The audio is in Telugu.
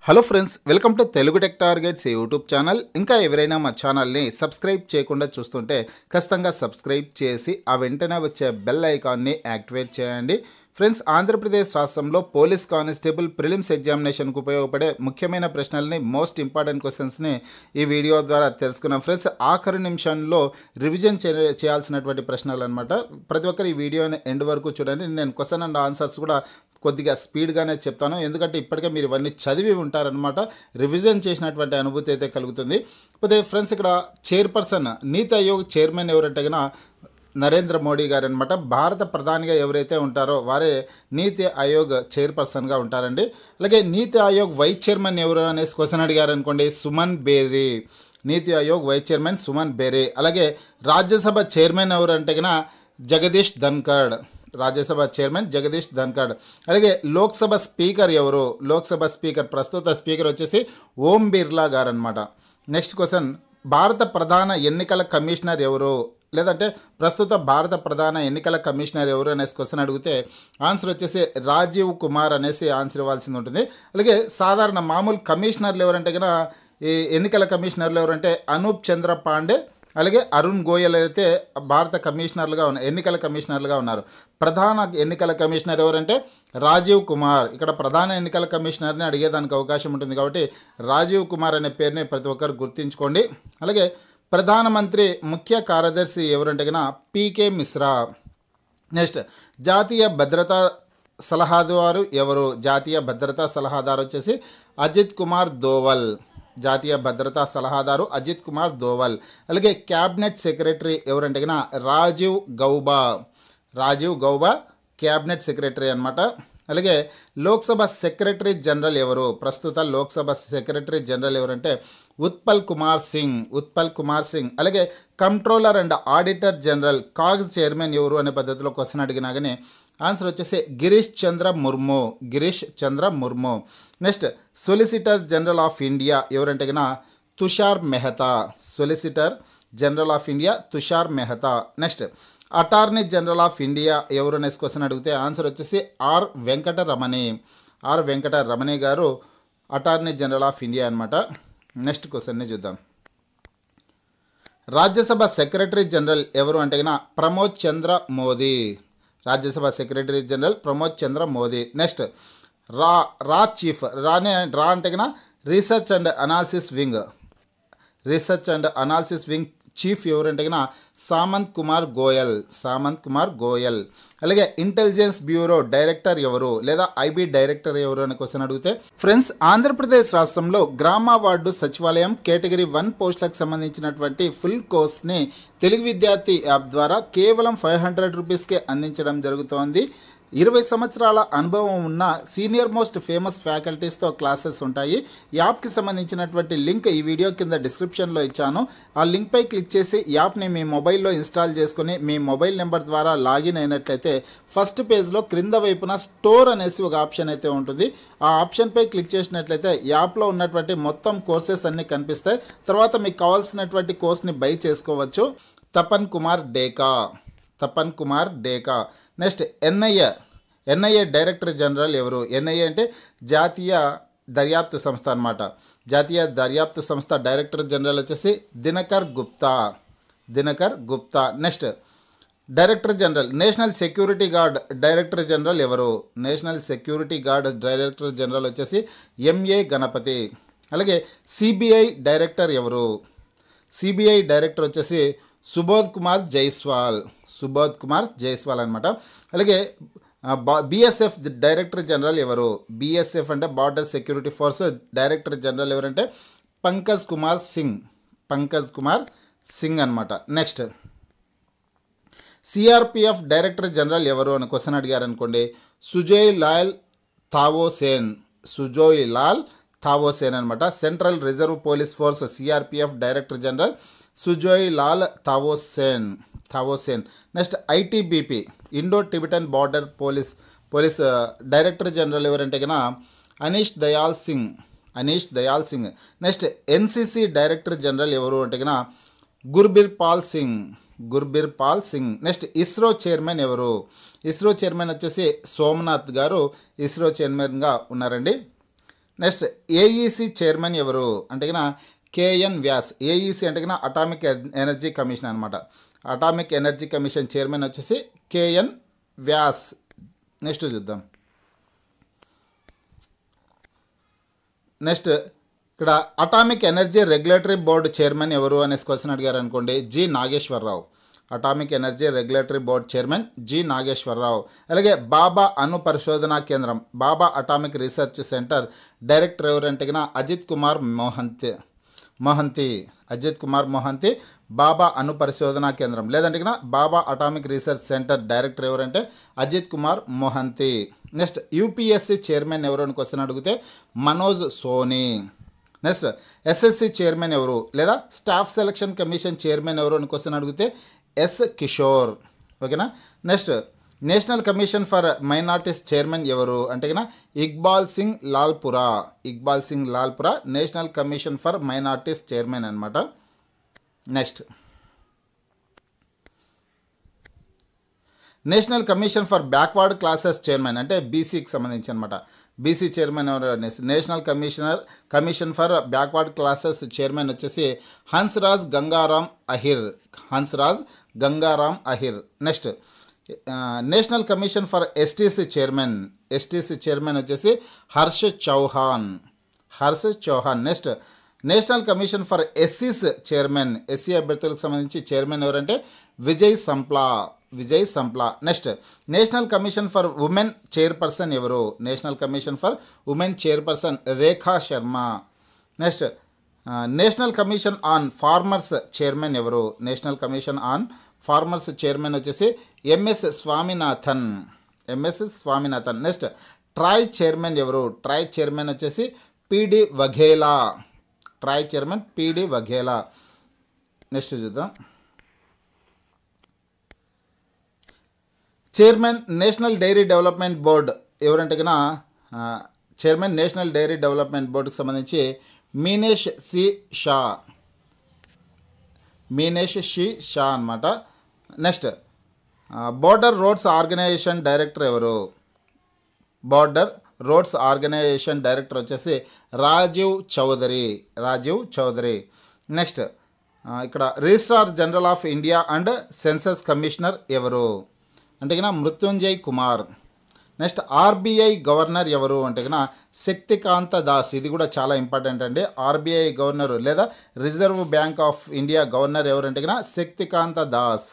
Hello friends, welcome to Telugu tech targets YouTube channel. ఇంకా ఎవరైనా మా ఛానల్ని సబ్స్క్రైబ్ చేయకుండా చూస్తుంటే ఖచ్చితంగా సబ్స్క్రైబ్ చేసి ఆ వెంటనే వచ్చే బెల్ ఐకాన్ని యాక్టివేట్ చేయండి. ఫ్రెండ్స్, ఆంధ్రప్రదేశ్ రాష్ట్రంలో పోలీస్ కానిస్టేబుల్ ప్రిలిమ్స్ ఎగ్జామినేషన్కు ఉపయోగపడే ముఖ్యమైన ప్రశ్నల్ని, మోస్ట్ ఇంపార్టెంట్ క్వశ్చన్స్ని ఈ వీడియో ద్వారా తెలుసుకున్నాం. ఫ్రెండ్స్, ఆఖరి నిమిషంలో రివిజన్ చేయాల్సినటువంటి ప్రశ్నలు అనమాట. ప్రతి ఒక్కరు ఈ వీడియోని ఎండ్ వరకు చూడండి. నేను క్వశ్చన్ అండ్ ఆన్సర్స్ కూడా కొద్దిగా స్పీడ్గానే చెప్తాను, ఎందుకంటే ఇప్పటికే మీరు ఇవన్నీ చదివి ఉంటారనమాట. రివిజన్ చేసినటువంటి అనుభూతి అయితే కలుగుతుంది. పోతే ఫ్రెండ్స్, ఇక్కడ చైర్పర్సన్ నీతి ఆయోగ్ చైర్మన్ ఎవరంటే కన్నా నరేంద్ర మోడీ గారు అనమాట. భారత ప్రధానిగా ఎవరైతే ఉంటారో వారే నీతి ఆయోగ్ చైర్పర్సన్గా ఉంటారండి. అలాగే నీతి ఆయోగ్ వైస్ చైర్మన్ ఎవరు అనేసి క్వశ్చన్ అడిగారు అనుకోండి, సుమన్ బేరీ. నీతి ఆయోగ్ వైస్ చైర్మన్ సుమన్ బేరీ. అలాగే రాజ్యసభ చైర్మన్ ఎవరు అంటే కన్నా జగదీష్ ధన్ఖడ్. రాజ్యసభ చైర్మన్ జగదీష్ ధన్ఖడ్. అలాగే లోక్సభ స్పీకర్ ఎవరు? లోక్సభ స్పీకర్ ప్రస్తుత స్పీకర్ వచ్చేసి ఓం బిర్లా గారు అనమాట. నెక్స్ట్ క్వశ్చన్, భారత ప్రధాన ఎన్నికల కమిషనర్ ఎవరు? లేదంటే ప్రస్తుత భారత ప్రధాన ఎన్నికల కమిషనర్ ఎవరు అనేసి క్వశ్చన్ అడిగితే ఆన్సర్ వచ్చేసి రాజీవ్ కుమార్ అనేసి ఆన్సర్ ఇవ్వాల్సింది ఉంటుంది. అలాగే సాధారణ మామూలు కమిషనర్లు ఎవరంటే కన్నా ఈ ఎన్నికల కమిషనర్లు ఎవరంటే అనూప్ చంద్ర పాండే, అలాగే అరుణ్ గోయల్ అయితే భారత కమిషనర్లుగా ఎన్నికల కమిషనర్లుగా ఉన్నారు. ప్రధాన ఎన్నికల కమిషనర్ ఎవరంటే రాజీవ్ కుమార్. ఇక్కడ ప్రధాన ఎన్నికల కమిషనర్ని అడిగేదానికి అవకాశం ఉంటుంది కాబట్టి రాజీవ్ కుమార్ అనే పేరుని ప్రతి ఒక్కరు గుర్తుంచుకోండి. అలాగే ప్రధానమంత్రి ముఖ్య కార్యదర్శి ఎవరంటే కన్నా పీకే మిశ్రా. నెక్స్ట్, జాతీయ భద్రతా సలహాదారు ఎవరు? జాతీయ భద్రతా సలహాదారు వచ్చేసి అజిత్ కుమార్ దోవల్. జాతీయ భద్రతా సలహాదారు అజిత్ కుమార్ దోవల్. అలాగే క్యాబినెట్ సెక్రటరీ ఎవరంటే కన్నా రాజీవ్ గౌబా. రాజీవ్ గౌబా క్యాబినెట్ సెక్రటరీ అనమాట. అలాగే లోక్సభ సెక్రటరీ జనరల్ ఎవరు? ప్రస్తుత లోక్సభ సెక్రటరీ జనరల్ ఎవరంటే ఉత్పల్ కుమార్ సింగ్. ఉత్పల్ కుమార్ సింగ్. అలాగే controller and auditor general CAG's chairman ఎవరు అనే పద్ధతిలో క్వశ్చన్ అడిగినా కానీ ఆన్సర్ వచ్చేసి Girish Chandra Murmu. Girish Chandra Murmu. Next, solicitor general of India ఎవరంటే కన్నా Tushar Mehta. Solicitor general of India Tushar Mehta. Next, attorney general of India ఎవరు అనేసి క్వశ్చన్ అడిగితే ఆన్సర్ వచ్చేసి ఆర్ వెంకటరమణి. ఆర్ వెంకటరమణి గారు అటార్నీ జనరల్ ఆఫ్ ఇండియా అనమాట. నెక్స్ట్ క్వశ్చన్ని చూద్దాం. రాజ్యసభ సెక్రటరీ జనరల్ ఎవరు అంటే కన్నా ప్రమోద్ చంద్ర మోదీ. రాజ్యసభ సెక్రటరీ జనరల్ ప్రమోద్ చంద్ర మోదీ. నెక్స్ట్, రా చీఫ్. రా అంటే కన్నా research and analysis wing. Research and analysis wing chief ఎవరంటే కన్నా సామంత్ కుమార్ గోయల్. సామంత్ కుమార్ గోయల్. అలాగే ఇంటెలిజెన్స్ బ్యూరో డైరెక్టర్ ఎవరు? లేదా ఐబీ డైరెక్టర్ ఎవరు అని క్వశ్చన్ అడిగితే ఫ్రెండ్స్, ఆంధ్రప్రదేశ్ రాష్ట్రంలో గ్రామ వార్డు సచివాలయం కేటగిరీ 1 పోస్టులకు సంబంధించినటువంటి ఫుల్ కోర్స్ని తెలుగు విద్యార్థి యాప్ ద్వారా కేవలం 500 రూపీస్కే అందించడం జరుగుతోంది. 20 సంవత్సరాల అనుభవం ఉన్న సీనియర్ మోస్ట్ ఫేమస్ ఫ్యాకల్టీస్తో క్లాసెస్ ఉంటాయి. యాప్కి సంబంధించినటువంటి లింక్ ఈ వీడియో కింద డిస్క్రిప్షన్లో ఇచ్చాను. ఆ లింక్పై క్లిక్ చేసి యాప్ని మీ మొబైల్లో ఇన్స్టాల్ చేసుకుని మీ మొబైల్ నెంబర్ ద్వారా లాగిన్ అయినట్లయితే ఫస్ట్ పేజ్లో క్రింద వైపున స్టోర్ అనేసి ఒక ఆప్షన్ అయితే ఉంటుంది. ఆ ఆప్షన్పై క్లిక్ చేసినట్లయితే యాప్లో ఉన్నటువంటి మొత్తం కోర్సెస్ అన్నీ కనిపిస్తాయి. తర్వాత మీకు కావాల్సినటువంటి కోర్స్ని బై చేసుకోవచ్చు. Tapan Kumar డేకా. Tapan Kumar డేకా. Next, NIA director general ఎవరు? ఎన్ఐఏ అంటే జాతీయ దర్యాప్తు సంస్థ అనమాట. జాతీయ దర్యాప్తు సంస్థ డైరెక్టర్ జనరల్ వచ్చేసి Dinakar Gupta. Dinakar Gupta. Next, director general national security guard director general ఎవరు? National security guard director general వచ్చేసి ఎంఏ గణపతి. అలాగే సిబిఐ డైరెక్టర్ ఎవరు? సిబిఐ డైరెక్టర్ వచ్చేసి సుబోధ్ కుమార్ జైస్వాల్. సుబోధ్ కుమార్ జైస్వాల్ అనమాట. అలాగే బిఎస్ఎఫ్ డైరెక్టర్ జనరల్ ఎవరు? బిఎస్ఎఫ్ అంటే border security force director general ఎవరంటే పంకజ్ కుమార్ సింగ్. పంకజ్ కుమార్ సింగ్ అనమాట. నెక్స్ట్, సిఆర్పిఎఫ్ డైరెక్టర్ జనరల్ ఎవరు అని క్వశ్చన్ అడిగారు అనుకోండి, సుజయ్ లాల్ థావోసేన్. సుజయ్ లాల్ థావోసేన్ అనమాట. Central reserve police force CRPF director general Sujoy Lal Thaosen. Next, ITBP Indo Tibetan border police director general ఎవరంటే కన్నా Anish Dayal Singh. Next, NCC director general ఎవరు అంటే కన్నా గుర్బీర్ పాల్ సింగ్. నెక్స్ట్, ఇస్రో చైర్మన్ ఎవరు? ఇస్రో చైర్మన్ వచ్చేసి సోమనాథ్ గారు ఇస్రో చైర్మన్గా ఉన్నారండి. నెక్స్ట్ ఏఈసి చైర్మన్ ఎవరు అంటే కన్నా కేఎన్ వ్యాస్. ఏఈసి అంటే కన్నా అటామిక్ ఎనర్జీ కమిషన్ అనమాట. అటామిక్ ఎనర్జీ కమిషన్ చైర్మన్ వచ్చేసి కేఎన్ వ్యాస్. నెక్స్ట్ చూద్దాం. నెక్స్ట్ ఇక్కడ atomic energy regulatory board chairman ఎవరు అనేసి క్వశ్చన్ అడిగారు అనుకోండి, G Nageswararao. Atomic energy regulatory board chairman G Nageswararao. అలాగే బాబా అణు పరిశోధనా కేంద్రం, Bhabha atomic research centre director ఎవరంటే కన్నా అజిత్ కుమార్ మొహంతి. అజిత్ కుమార్ మొహంతి బాబా అణు పరిశోధనా కేంద్రం, లేదంటే కన్నా Bhabha atomic research centre director ఎవరంటే Ajit Kumar Mohanty. Next UPSC chairman ఎవరు అని క్వశ్చన్ అడిగితే Manoj Soni. Next SSC chairman ఎవరు లేదా స్టాఫ్ సెలక్షన్ కమిషన్ చైర్మన్ ఎవరు అని క్వశ్చన్ అడిగితే ఎస్ కిషోర్. ఓకేనా. Next national commission for minorities chairman ఎవరు అంటే కన్నా Iqbal Singh Lalpura. Iqbal Singh Lalpura national commission for minorities chairman అనమాట. Next national commission for backward classes chairman అంటే బీసీకి సంబంధించి అనమాట. బీసీ చైర్మన్ ఎవరు? National commission for backward classes chairman వచ్చేసి Hansraj Gangaram Ahir. Hansraj Gangaram Ahir. Next national commission for STC chairman. STC chairman వచ్చేసి Harsh Chauhan. Next national commission for ఎస్సీస్ చైర్మన్, ఎస్సీ అభ్యర్థులకు సంబంధించి చైర్మన్ ఎవరంటే Vijay Sampla. Next national commission for women chairperson ఎవరు? National commission for women chairperson Rekha Sharma. Next national commission on farmers chairman ఎవరు? National commission on farmers chairman వచ్చేసి MS Swaminathan. Next TRAI chairman ఎవరు? ట్రాయ్ చైర్మన్ వచ్చేసి PD Vaghela. TRAI chairman PD Vaghela. Next చూద్దాం. Chairman national dairy development board ఎవరంటే కన్నా చైర్మన్ నేషనల్ డైరీ డెవలప్మెంట్ బోర్డుకి సంబంధించి మీనేష్ సి షా అనమాట. Next border roads organisation director ఎవరు? బోర్డర్ రోడ్స్ ఆర్గనైజేషన్ డైరెక్టర్ వచ్చేసి రాజీవ్ చౌదరి. నెక్స్ట్ ఇక్కడ registrar general of India and census commissioner ఎవరు అంటే కన్నా Mrityunjay Kumar. Next RBI governor ఎవరు అంటే కన్నా శక్తికాంత దాస్. ఇది కూడా చాలా ఇంపార్టెంట్ అండి. ఆర్బీఐ గవర్నర్ లేదా reserve bank of India governor ఎవరంటే కన్నా శక్తికాంత దాస్.